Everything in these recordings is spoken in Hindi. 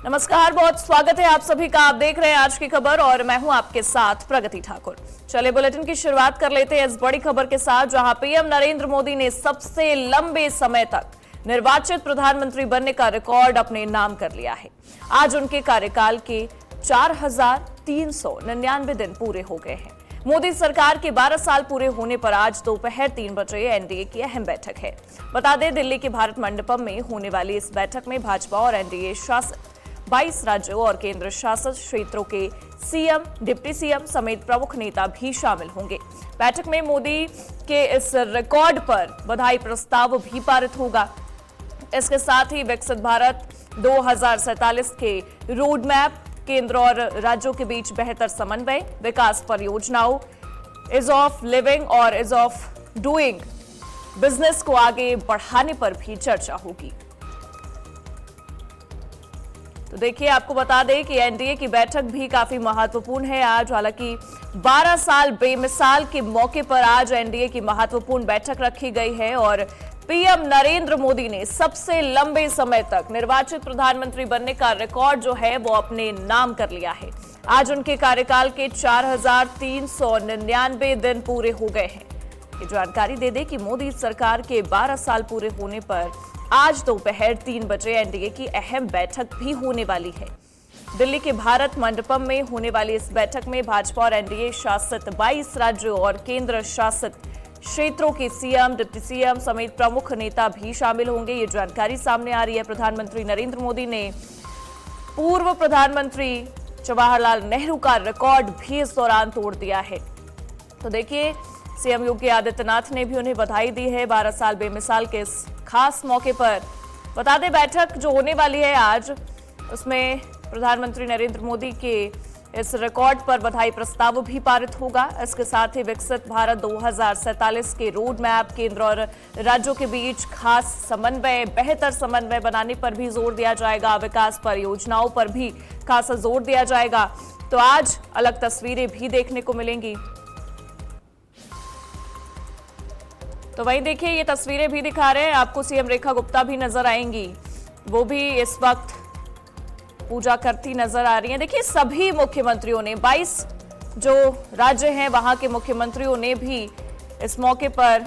नमस्कार, बहुत स्वागत है आप सभी का। आप देख रहे हैं आज की खबर और मैं हूं आपके साथ प्रगति ठाकुर। चलिए बुलेटिन की शुरुआत कर लेते हैं इस बड़ी खबर के साथ, जहां पीएम नरेंद्र मोदी ने सबसे लंबे समय तक निर्वाचित प्रधानमंत्री बनने का रिकॉर्ड अपने नाम कर लिया है। आज उनके कार्यकाल के 4,399 दिन पूरे हो गए हैं। मोदी सरकार के 12 साल पूरे होने पर आज दोपहर 3 बजे एनडीए की अहम बैठक है। बता दें, दिल्ली के भारत मंडपम में होने वाली इस बैठक में भाजपा और एनडीए शासित 22 राज्यों और केंद्र शासित क्षेत्रों के सीएम, डिप्टी सीएम समेत प्रमुख नेता भी शामिल होंगे। बैठक में मोदी के इस रिकॉर्ड पर बधाई प्रस्ताव भी पारित होगा। इसके साथ ही विकसित भारत 2047 के रोड मैप, केंद्र और राज्यों के बीच बेहतर समन्वय, विकास परियोजनाओं, इज ऑफ लिविंग और इज ऑफ डूइंग बिजनेस को आगे बढ़ाने पर भी चर्चा होगी। तो देखिए, आपको बता दें कि एनडीए की बैठक भी काफी महत्वपूर्ण है आज। हालांकि 12 साल बेमिसाल के मौके पर आज एनडीए की महत्वपूर्ण बैठक रखी गई है और पीएम नरेंद्र मोदी ने सबसे लंबे समय तक निर्वाचित प्रधानमंत्री बनने का रिकॉर्ड जो है वो अपने नाम कर लिया है। आज उनके कार्यकाल के 4,399 दिन पूरे हो गए हैं। ये जानकारी दे दें कि मोदी सरकार के 12 साल पूरे होने पर आज दोपहर 3 बजे एनडीए की अहम बैठक भी होने वाली है। दिल्ली के भारत मंडपम में होने वाली इस बैठक में भाजपा और एनडीए शासित 22 राज्यों और केंद्र शासित क्षेत्रों के सीएम, डिप्टी सीएम समेत प्रमुख नेता भी शामिल होंगे। ये जानकारी सामने आ रही है। प्रधानमंत्री नरेंद्र मोदी ने पूर्व प्रधानमंत्री जवाहरलाल नेहरू का रिकॉर्ड भी इस दौरान तोड़ दिया है। तो देखिए, सीएम योगी आदित्यनाथ ने भी उन्हें बधाई दी है 12 साल बेमिसाल के इस खास मौके पर। बता दें, बैठक जो होने वाली है आज, उसमें प्रधानमंत्री नरेंद्र मोदी के इस रिकॉर्ड पर बधाई प्रस्ताव भी पारित होगा। इसके साथ ही विकसित भारत 2047 के रोड मैप, केंद्र और राज्यों के बीच खास समन्वय, बेहतर समन्वय बनाने पर भी जोर दिया जाएगा। विकास परियोजनाओं पर भी खासा जोर दिया जाएगा। तो आज अलग तस्वीरें भी देखने को मिलेंगी। तो वहीं देखिए, ये तस्वीरें भी दिखा रहे हैं आपको, सीएम रेखा गुप्ता भी नजर आएंगी। वो भी इस वक्त पूजा करती नजर आ रही हैं। देखिए, सभी मुख्यमंत्रियों ने, 22 जो राज्य हैं वहां के मुख्यमंत्रियों ने भी इस मौके पर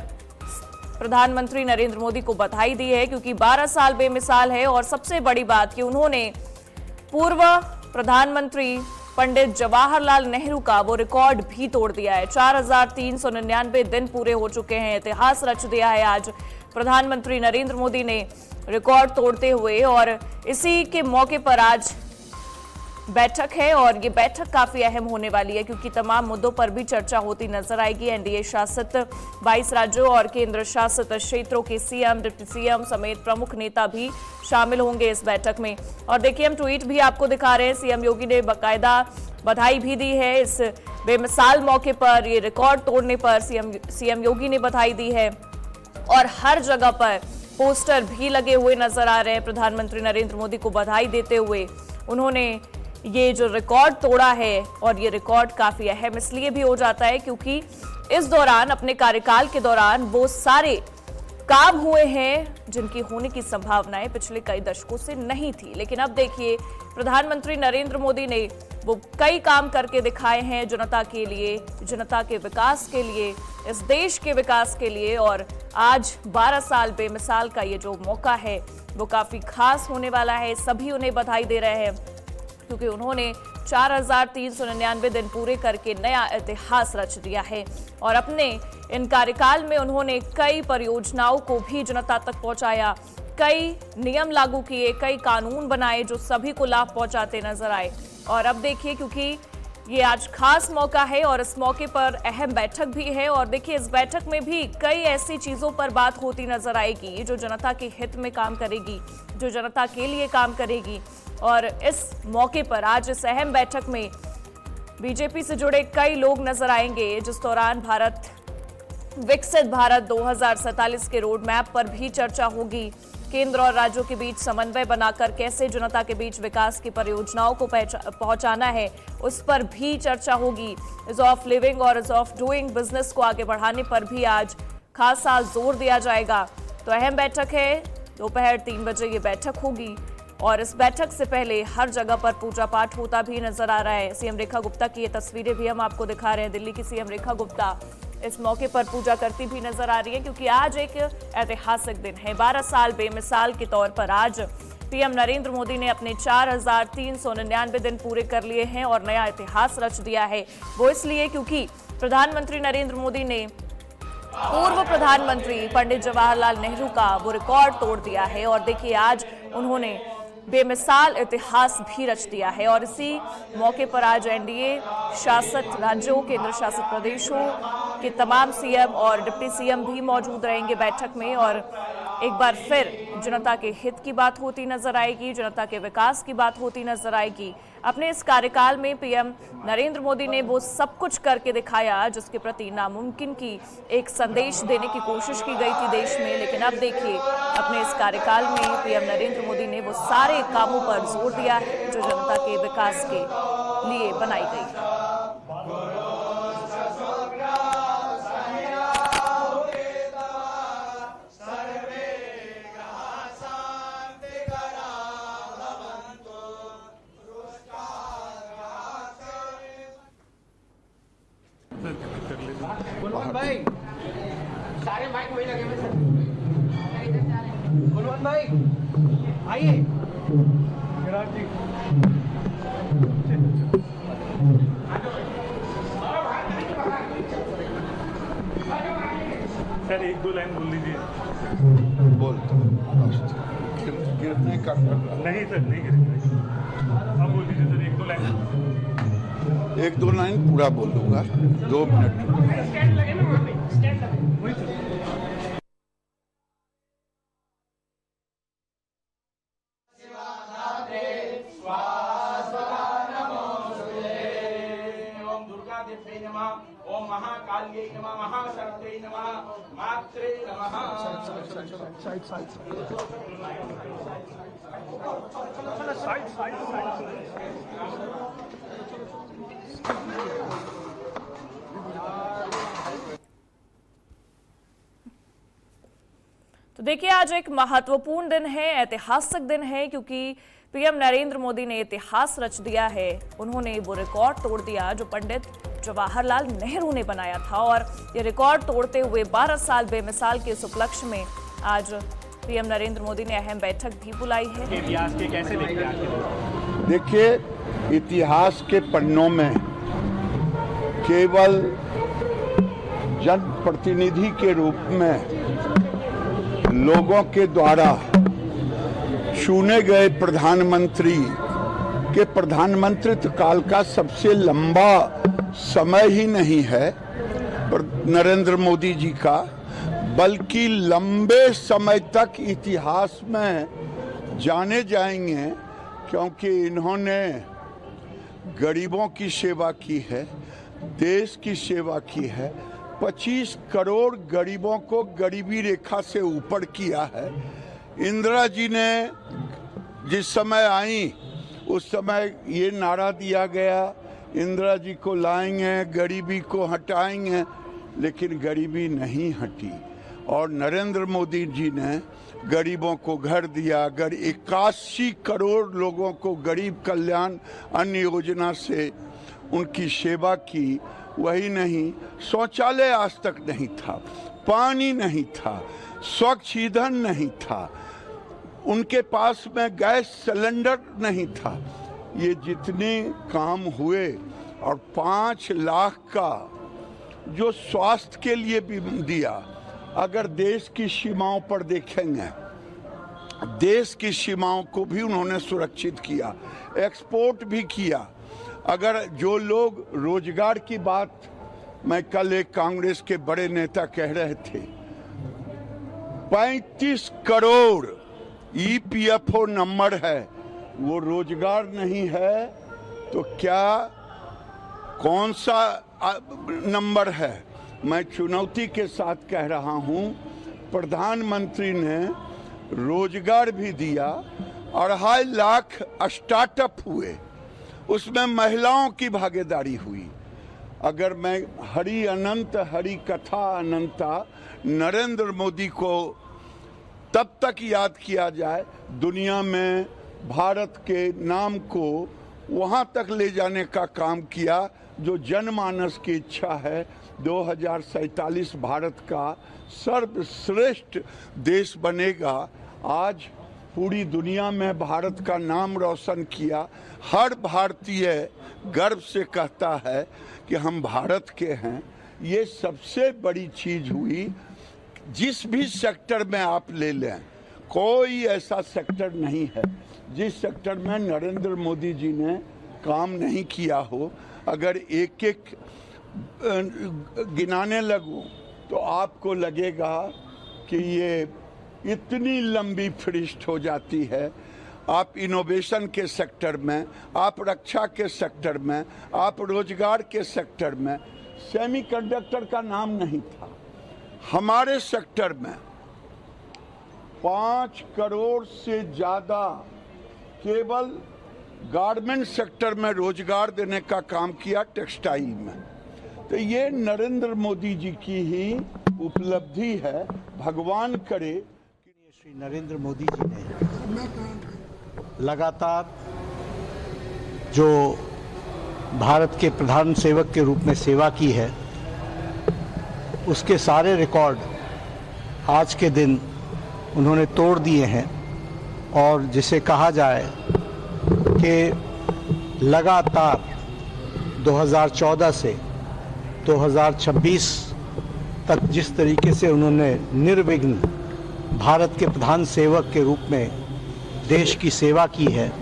प्रधानमंत्री नरेंद्र मोदी को बधाई दी है, क्योंकि 12 साल बेमिसाल है। और सबसे बड़ी बात कि उन्होंने पूर्व प्रधानमंत्री पंडित जवाहरलाल नेहरू का वो रिकॉर्ड भी तोड़ दिया है। 4,399 दिन पूरे हो चुके हैं। इतिहास रच दिया है आज प्रधानमंत्री नरेंद्र मोदी ने रिकॉर्ड तोड़ते हुए। और इसी के मौके पर आज बैठक है और ये बैठक काफी अहम होने वाली है, क्योंकि तमाम मुद्दों पर भी चर्चा होती नजर आएगी। एनडीए शासित 22 राज्यों और केंद्र शासित क्षेत्रों के सीएम, डिप्टी सीएम समेत प्रमुख नेता भी शामिल होंगे इस बैठक में। और देखिए, हम ट्वीट भी आपको दिखा रहे हैं। सीएम योगी ने बाकायदा बधाई भी दी है इस बेमिसाल मौके पर, ये रिकॉर्ड तोड़ने पर सीएम योगी ने बधाई दी है। और हर जगह पर पोस्टर भी लगे हुए नजर आ रहे हैं प्रधानमंत्री नरेंद्र मोदी को बधाई देते हुए। उन्होंने ये जो रिकॉर्ड तोड़ा है, और ये रिकॉर्ड काफी अहम इसलिए भी हो जाता है क्योंकि इस दौरान, अपने कार्यकाल के दौरान, वो सारे काम हुए हैं जिनकी होने की संभावनाएं पिछले कई दशकों से नहीं थी। लेकिन अब देखिए, प्रधानमंत्री नरेंद्र मोदी ने वो कई काम करके दिखाए हैं जनता के लिए, जनता के विकास के लिए, इस देश के विकास के लिए। और आज 12 साल बेमिसाल का ये जो मौका है वो काफी खास होने वाला है। सभी उन्हें बधाई दे रहे हैं, क्योंकि उन्होंने 4,399 दिन पूरे करके नया इतिहास रच दिया है। और अपने इन कार्यकाल में उन्होंने कई परियोजनाओं को भी जनता तक पहुंचाया, कई नियम लागू किए, कई कानून बनाए जो सभी को लाभ पहुंचाते नजर आए। और अब देखिए, क्योंकि ये आज खास मौका है और इस मौके पर अहम बैठक भी है। और देखिए, इस बैठक में भी कई ऐसी चीजों पर बात होती नजर आएगी जो जनता के हित में काम करेगी, जो जनता के लिए काम करेगी। और इस मौके पर आज इस अहम बैठक में बीजेपी से जुड़े कई लोग नजर आएंगे, जिस दौरान विकसित भारत 2047 के रोड मैप पर भी चर्चा होगी। केंद्र और राज्यों के बीच समन्वय बनाकर कैसे जनता के बीच विकास की परियोजनाओं को पहुंचाना है, उस पर भी चर्चा होगी। इज ऑफ लिविंग और इज ऑफ डूइंग बिजनेस को आगे बढ़ाने पर भी आज खासा जोर दिया जाएगा। तो अहम बैठक है, दोपहर 3 बजे ये बैठक होगी। और इस बैठक से पहले हर जगह पर पूजा पाठ होता भी नजर आ रहा है। सीएम रेखा गुप्ता की ये तस्वीरें भी हम आपको दिखा रहे हैं। दिल्ली की सीएम रेखा गुप्ता इस मौके पर पूजा करती भी नजर आ रही है, क्योंकि आज एक ऐतिहासिक दिन है। 12 साल बेमिसाल के तौर पर आज पीएम नरेंद्र मोदी ने अपने 4399 दिन पूरे कर लिए हैं और नया इतिहास रच दिया है। वो इसलिए क्योंकि प्रधानमंत्री नरेंद्र मोदी ने पूर्व प्रधानमंत्री पंडित जवाहरलाल नेहरू का वो रिकॉर्ड तोड़ दिया है। और देखिए, आज उन्होंने बेमिसाल इतिहास भी रच दिया है। और इसी मौके पर आज एनडीए शासित राज्यों, केंद्र शासित प्रदेशों के तमाम सीएम और डिप्टी सीएम भी मौजूद रहेंगे बैठक में। और एक बार फिर जनता के हित की बात होती नजर आएगी, जनता के विकास की बात होती नजर आएगी। अपने इस कार्यकाल में पीएम नरेंद्र मोदी ने वो सब कुछ करके दिखाया जिसके प्रति नामुमकिन की एक संदेश देने की कोशिश की गई थी देश में। लेकिन अब देखिए, अपने इस कार्यकाल में पीएम नरेंद्र मोदी ने वो सारे कामों पर जोर दिया है जो जनता के विकास के लिए बनाई गई है। गुलवंत भाई, सारे माइक वही लगे हुए सर। गुलवंत भाई आइए। सर एक दो लाइन बोल लीजिए। बोल गिरने का नहीं सर, नहीं गिरेंगे। अब बोल दीजिए सर, एक दो लाइन। एक दो लाइन पूरा बोल दूंगा, 2 मिनट। स्टैंड लगे ना वहाँ पे, स्टैंड लगे। वही सर। ओम महाकाल्यै नमः, महाशक्त्यै नमः, मात्रे नमः। साइड तो देखिए, आज एक महत्वपूर्ण दिन है, ऐतिहासिक दिन है, क्योंकि पीएम नरेंद्र मोदी ने इतिहास रच दिया है। उन्होंने वो रिकॉर्ड तोड़ दिया जो पंडित जवाहरलाल नेहरू ने बनाया था। और ये रिकॉर्ड तोड़ते हुए 12 साल बेमिसाल के इस उपलक्ष्य में आज पीएम नरेंद्र मोदी ने अहम बैठक भी बुलाई है। इतिहास के कैसे देखते हैं? देखिए, इतिहास के पन्नों में केवल जनप्रतिनिधि के रूप में लोगों के द्वारा चुने गए प्रधानमंत्री के प्रधानमंत्रित्व काल का सबसे लंबा समय ही नहीं है नरेंद्र मोदी जी का, बल्कि लंबे समय तक इतिहास में जाने जाएंगे, क्योंकि इन्होंने गरीबों की सेवा की है, देश की सेवा की है। 25 करोड़ गरीबों को गरीबी रेखा से ऊपर किया है। इंदिरा जी ने जिस समय आई उस समय ये नारा दिया गया, इंदिरा जी को लाएंगे, गरीबी को हटाएंगे, लेकिन गरीबी नहीं हटी। और नरेंद्र मोदी जी ने गरीबों को घर दिया, 81 करोड़ लोगों को गरीब कल्याण अन्न योजना से उनकी सेवा की। वही नहीं, शौचालय आज तक नहीं था, पानी नहीं था, स्वच्छ ईंधन नहीं था, उनके पास में गैस सिलेंडर नहीं था। ये जितने काम हुए, और 5 लाख का जो स्वास्थ्य के लिए भी दिया। अगर देश की सीमाओं पर देखेंगे, देश की सीमाओं को भी उन्होंने सुरक्षित किया, एक्सपोर्ट भी किया। अगर जो लोग रोजगार की बात, मैं कल एक कांग्रेस के बड़े नेता कह रहे थे, 35 करोड़ EPFO नंबर है, वो रोजगार नहीं है तो क्या कौन सा नंबर है? मैं चुनौती के साथ कह रहा हूं, प्रधानमंत्री ने रोजगार भी दिया, 2.5 लाख स्टार्टअप हुए, उसमें महिलाओं की भागीदारी हुई। अगर मैं हरि अनंत हरि कथा अनंता नरेंद्र मोदी को तब तक याद किया जाए, दुनिया में भारत के नाम को वहां तक ले जाने का काम किया जो जनमानस की इच्छा है। 2047 भारत का सर्वश्रेष्ठ देश बनेगा। आज पूरी दुनिया में भारत का नाम रोशन किया। हर भारतीय गर्व से कहता है कि हम भारत के हैं। ये सबसे बड़ी चीज हुई। जिस भी सेक्टर में आप ले लें, कोई ऐसा सेक्टर नहीं है जिस सेक्टर में नरेंद्र मोदी जी ने काम नहीं किया हो। अगर एक एक गिनाने लगूं तो आपको लगेगा कि ये इतनी लंबी फहरिस्त हो जाती है। आप इनोवेशन के सेक्टर में, आप रक्षा के सेक्टर में, आप रोजगार के सेक्टर में, सेमीकंडक्टर का नाम नहीं था। हमारे सेक्टर में 5 करोड़ से ज़्यादा केवल गारमेंट सेक्टर में रोजगार देने का काम किया, टेक्सटाइल में। तो ये नरेंद्र मोदी जी की ही उपलब्धि है। भगवान करे श्री नरेंद्र मोदी जी ने लगातार जो भारत के प्रधान सेवक के रूप में सेवा की है, उसके सारे रिकॉर्ड आज के दिन उन्होंने तोड़ दिए हैं। और जिसे कहा जाए कि लगातार 2014 से 2026 तक जिस तरीके से उन्होंने निर्विघ्न भारत के प्रधान सेवक के रूप में देश की सेवा की है,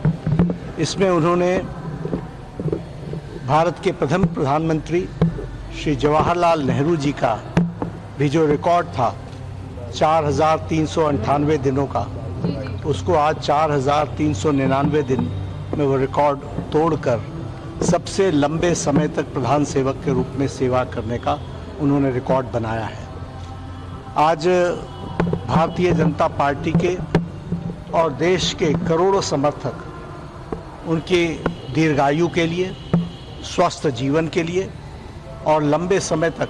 इसमें उन्होंने भारत के प्रथम प्रधानमंत्री श्री जवाहरलाल नेहरू जी का भी जो रिकॉर्ड था 4,398 दिनों का, उसको आज 4,399 दिन में वो रिकॉर्ड तोड़कर सबसे लंबे समय तक प्रधान सेवक के रूप में सेवा करने का उन्होंने रिकॉर्ड बनाया है। आज भारतीय जनता पार्टी के और देश के करोड़ों समर्थक उनके दीर्घायु के लिए, स्वस्थ जीवन के लिए और लंबे समय तक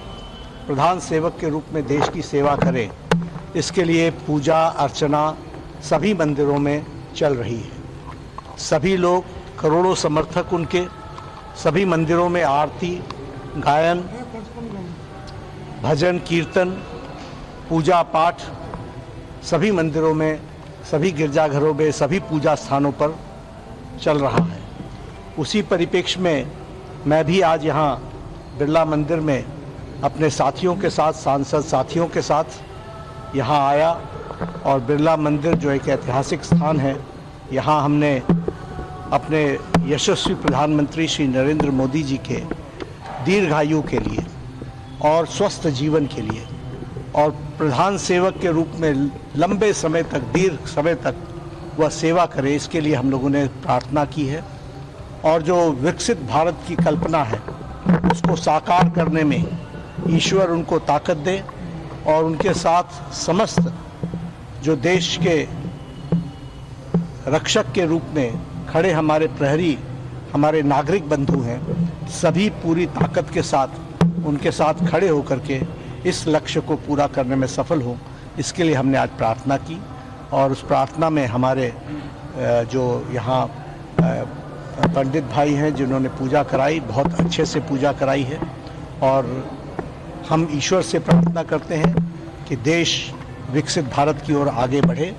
प्रधान सेवक के रूप में देश की सेवा करें, इसके लिए पूजा अर्चना सभी मंदिरों में चल रही है। सभी लोग, करोड़ों समर्थक उनके सभी मंदिरों में आरती, गायन, भजन, कीर्तन, पूजा पाठ सभी मंदिरों में, सभी गिरजाघरों में, सभी पूजा स्थानों पर चल रहा है। उसी परिप्रेक्ष्य में मैं भी आज यहाँ बिरला मंदिर में अपने साथियों के साथ, सांसद साथियों के साथ यहाँ आया और बिरला मंदिर जो एक ऐतिहासिक स्थान है, यहाँ हमने अपने यशस्वी प्रधानमंत्री श्री नरेंद्र मोदी जी के दीर्घायु के लिए और स्वस्थ जीवन के लिए और प्रधान सेवक के रूप में लंबे समय तक, दीर्घ समय तक वह सेवा करे, इसके लिए हम लोगों ने प्रार्थना की है। और जो विकसित भारत की कल्पना है उसको साकार करने में ईश्वर उनको ताकत दे और उनके साथ समस्त जो देश के रक्षक के रूप में खड़े हमारे प्रहरी, हमारे नागरिक बंधु हैं, सभी पूरी ताकत के साथ उनके साथ खड़े होकर के इस लक्ष्य को पूरा करने में सफल हो, इसके लिए हमने आज प्रार्थना की। और उस प्रार्थना में हमारे जो यहाँ पंडित भाई हैं जिन्होंने पूजा कराई, बहुत अच्छे से पूजा कराई है। और हम ईश्वर से प्रार्थना करते हैं कि देश विकसित भारत की ओर आगे बढ़े,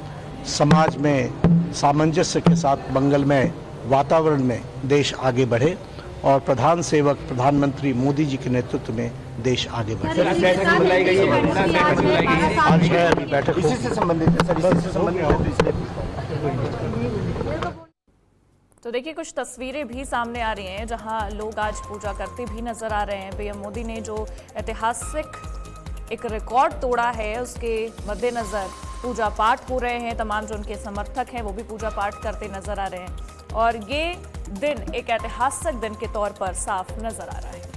समाज में सामंजस्य के साथ मंगलमय वातावरण में देश आगे बढ़े और प्रधान सेवक प्रधानमंत्री मोदी जी के नेतृत्व में देश आगे बढ़े। आज है बैठक इसी से संबंधित है। तो देखिए, कुछ तस्वीरें भी सामने आ रही हैं जहां लोग आज पूजा करते भी नजर आ रहे हैं। पीएम मोदी ने जो ऐतिहासिक एक रिकॉर्ड तोड़ा है, उसके मद्देनजर पूजा पाठ हो रहे हैं। तमाम जो उनके समर्थक हैं वो भी पूजा पाठ करते नजर आ रहे हैं और ये दिन एक ऐतिहासिक दिन के तौर पर साफ नजर आ रहा है।